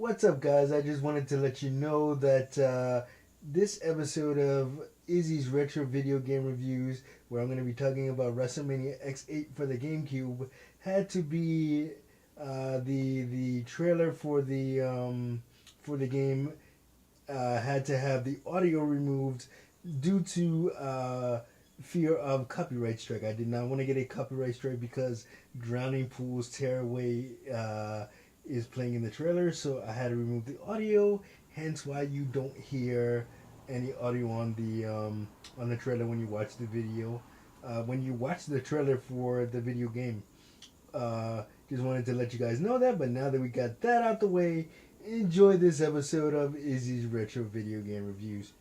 What's up, guys? I just wanted to let you know that this episode of Izzy's Retro Video Game Reviews, where I'm going to be talking about WrestleMania X-8 for the GameCube, had to be the trailer for the game had to have the audio removed due to fear of copyright strike. I did not want to get a copyright strike because Drowning Pool's Tearaway is playing in the trailer, so I had to remove the audio. Hence, why you don't hear any audio on the trailer when you watch the video. When you watch the trailer for the video game, just wanted to let you guys know that. But now that we got that out the way, enjoy this episode of Izzy's Retro Video Game Reviews.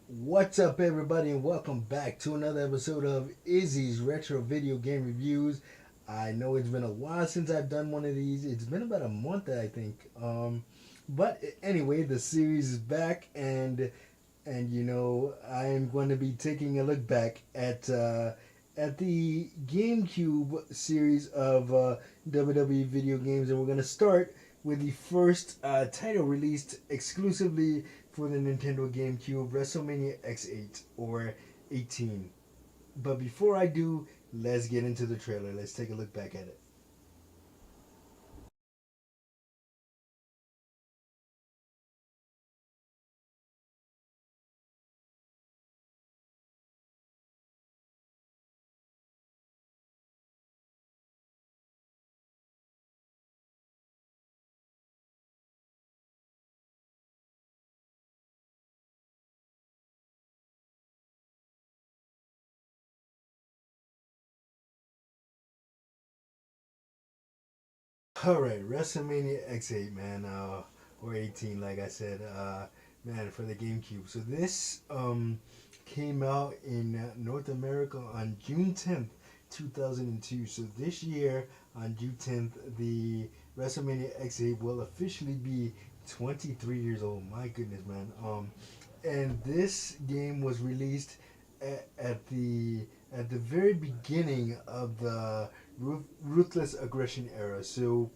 What's up, everybody, and welcome back to another episode of Izzy's Retro Video Game Reviews. I know it's been a while since I've done one of these. It's been about a month, I think. But anyway, the series is back, and I am going to be taking a look back at the GameCube series of WWE video games, and we're going to start with the first title released exclusively for the Nintendo GameCube, WrestleMania X8 or 18. But before I do, let's get into the trailer. Let's take a look back at it. All right, WrestleMania X8, man, or 18, like I said, man, for the GameCube. So this came out in North America on June 10th, 2002. So this year, on June 10th, the WrestleMania X8 will officially be 23 years old. My goodness, man. And this game was released at the very beginning of the ruthless aggression era. So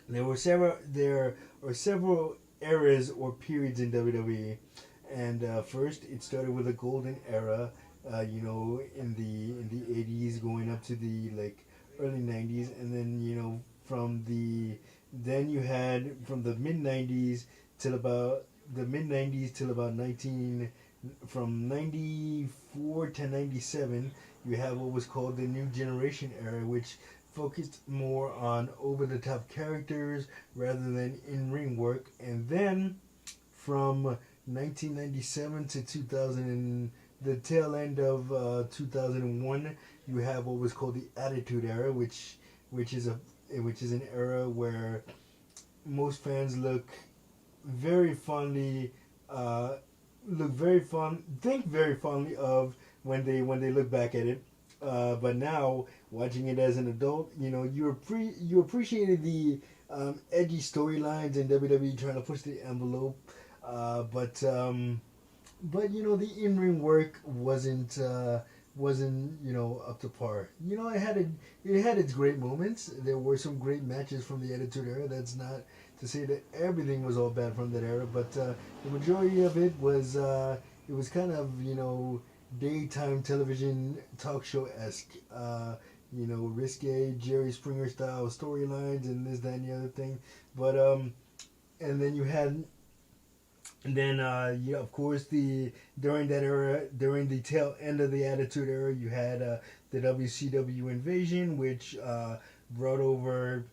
there are several eras or periods in WWE, and first it started with a golden era. In the 80s, going up to the early 90s, and then from the then you had from the mid 90s till about the mid 90s till about 19 from 94 to 97. You have what was called the new generation era, which focused more on over the top characters rather than in ring work. And then from 1997 to 2000, the tail end of 2001, you have what was called the Attitude Era, which is a which is an era where most fans very fondly uh, think very fondly of when they look back at it. But now, watching it as an adult, you appreciated the edgy storylines in WWE trying to push the envelope, but the in ring work wasn't up to par. It had its great moments. There were some great matches from the Attitude Era. That's not to say that everything was all bad from that era, but the majority of it was kind of daytime television talk show esque. Risque Jerry Springer style storylines and this, that, and the other thing. But and then you had and then, of course, the during that era, during the tail end of the Attitude Era, you had the WCW invasion, which brought over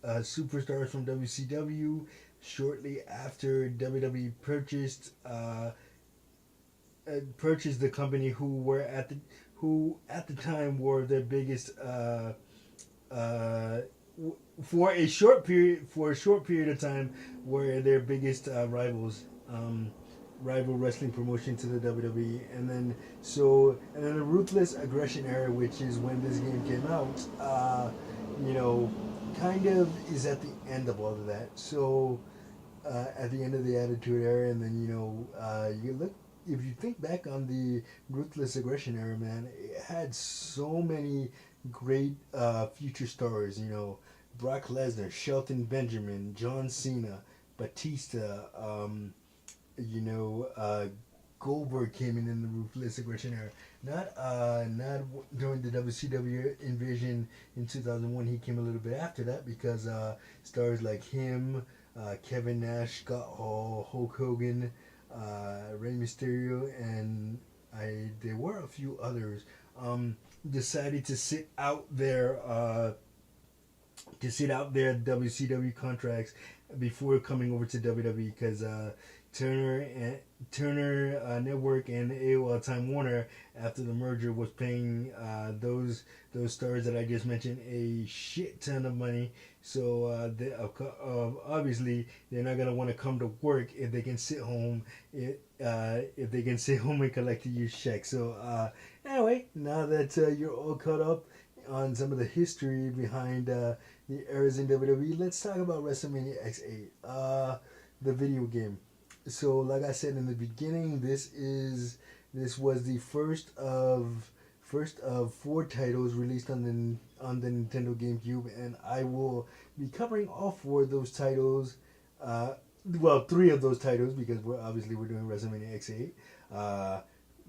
superstars from WCW. Shortly after WWE purchased the company, who at the time were their biggest uh, for a short period of time were their biggest rival wrestling promotion to the WWE. And then the Ruthless Aggression Era, which is when this game came out, you know kind of is at the end of all of that. So at the end of the Attitude Era, and then you look, if you think back on the Ruthless Aggression Era, man, it had so many great future stars. Brock Lesnar, Shelton Benjamin, John Cena, Batista, you know, Goldberg came in the Ruthless Aggression era. Not during the WCW invasion in 2001. He came a little bit after that because stars like him, Kevin Nash, Scott Hall, Hulk Hogan, Rey Mysterio, and there were a few others. Decided to sit out their WCW contracts before coming over to WWE because Turner Network and AOL Time Warner, after the merger, was paying those stars that I just mentioned a shit ton of money. So obviously they're not gonna want to come to work if they can sit home. If they can sit home and collect a huge check. So anyway, now that you're all caught up on some of the history behind the eras in WWE, let's talk about WrestleMania X-8, the video game. So, like I said in the beginning, this was the first of four titles released on the Nintendo GameCube, and I will be covering all four of those titles. Well, three of those titles because we're doing WrestleMania X8.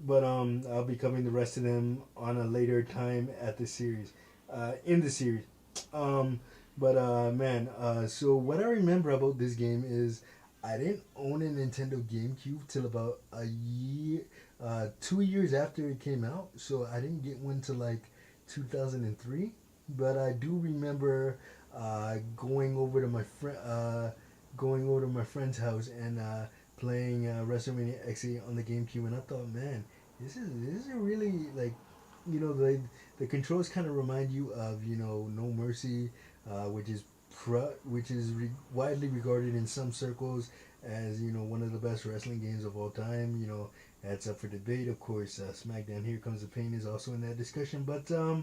But I'll be covering the rest of them on a later time at the series, in the series. So what I remember about this game is I didn't own a Nintendo GameCube till about a year, 2 years after it came out. So I didn't get one till like 2003. But I do remember going over to my friend's house and playing WrestleMania X8 on the GameCube, and I thought, man, this is really like, the controls kind of remind you of No Mercy, which is widely regarded in some circles as one of the best wrestling games of all time. That's up for debate, of course. SmackDown Here Comes the Pain is also in that discussion, but yeah,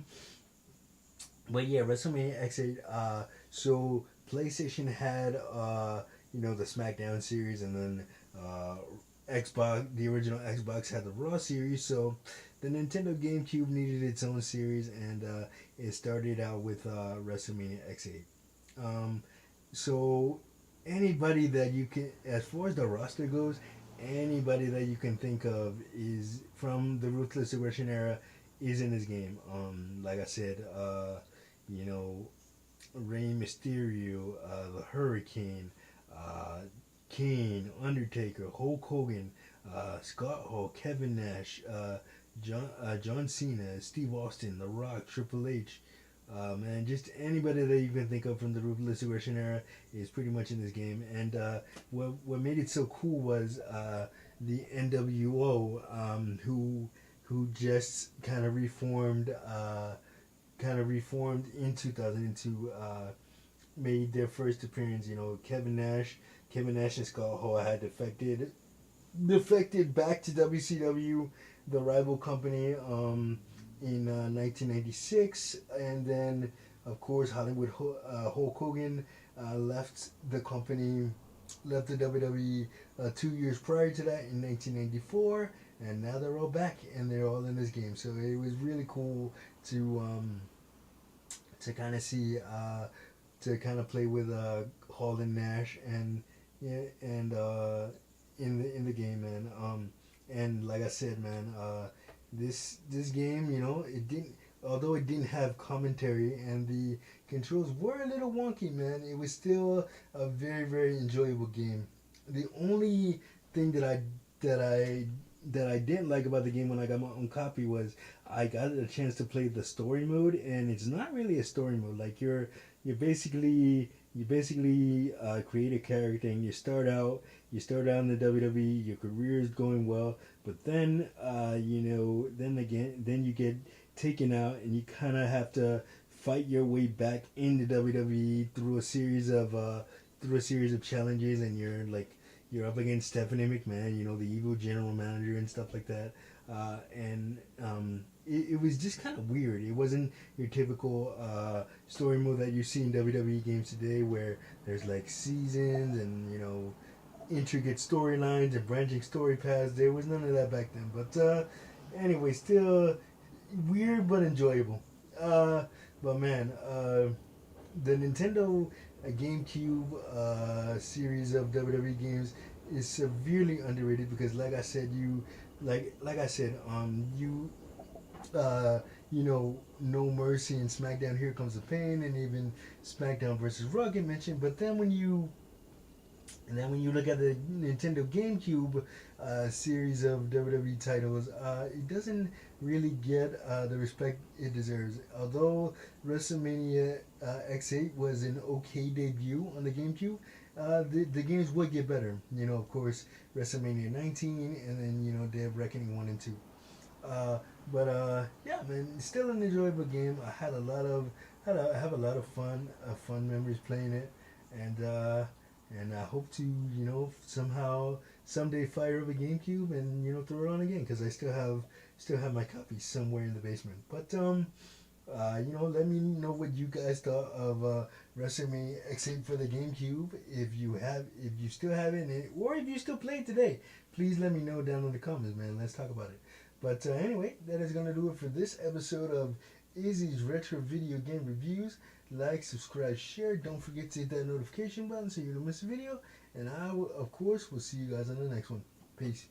WrestleMania X8. So PlayStation had the SmackDown series, and then Xbox, the original Xbox, had the Raw series. So the Nintendo GameCube needed its own series, and it started out with WrestleMania X8. So anybody that you can, as far as the roster goes, anybody that you can think of is from the Ruthless Aggression era is in this game. Like I said, Rey Mysterio, the Hurricane, Kane, Undertaker, Hulk Hogan, Scott Hall, Kevin Nash, John Cena, Steve Austin, The Rock, Triple H. Man, just anybody that you can think of from the Ruthless Aggression era is pretty much in this game. And what made it so cool was the NWO, who just kind of reformed in 2002. Made their first appearance. Kevin Nash and Scott Hall had defected back to WCW, the rival company, in 1996, and then of course Hollywood Hulk Hogan left the WWE 2 years prior to that in 1994, and now they're all back and they're all in this game. So it was really cool to kind of see to kind of play with Hall and Nash and in the game, man. And like I said, man, this game, although it didn't have commentary and the controls were a little wonky, man, it was still a very, very enjoyable game. The only thing that I didn't like about the game when I got my own copy was I got a chance to play the story mode, and it's not really a story mode. Like you basically create a character, and you start out in the WWE. Your career is going well, but then then you get taken out, and you kind of have to fight your way back into WWE through a series of challenges, and you're up against Stephanie McMahon, the evil general manager and stuff like that. It was just kind of weird. It wasn't your typical story mode that you see in WWE games today, where there's like seasons and intricate storylines and branching story paths. There was none of that back then. But anyway, still weird but enjoyable. But man, the Nintendo GameCube series of WWE games is severely underrated because, like I said, like I said, uh, No Mercy and SmackDown, Here Comes the Pain, and even SmackDown versus Raw get mentioned. But then when you look at the Nintendo GameCube series of WWE titles, it doesn't really get the respect it deserves. Although WrestleMania X-8 was an okay debut on the GameCube, the games would get better. Of course, WrestleMania 19, and then Day of Reckoning 1 and 2. Uh, but yeah, man, it's still an enjoyable game. I had a lot of I have a lot of fun memories playing it, and and I hope to somehow someday fire up a GameCube and throw it on again because I still have my copy somewhere in the basement. But let me know what you guys thought of WrestleMania X8 for the GameCube. If you still have it, or if you still play it today, please let me know down in the comments, man. Let's talk about it. But anyway, that is gonna do it for this episode of Izzy's Retro Video Game Reviews. Like, subscribe, share. Don't forget to hit that notification button so you don't miss a video. And I, of course, will see you guys on the next one. Peace.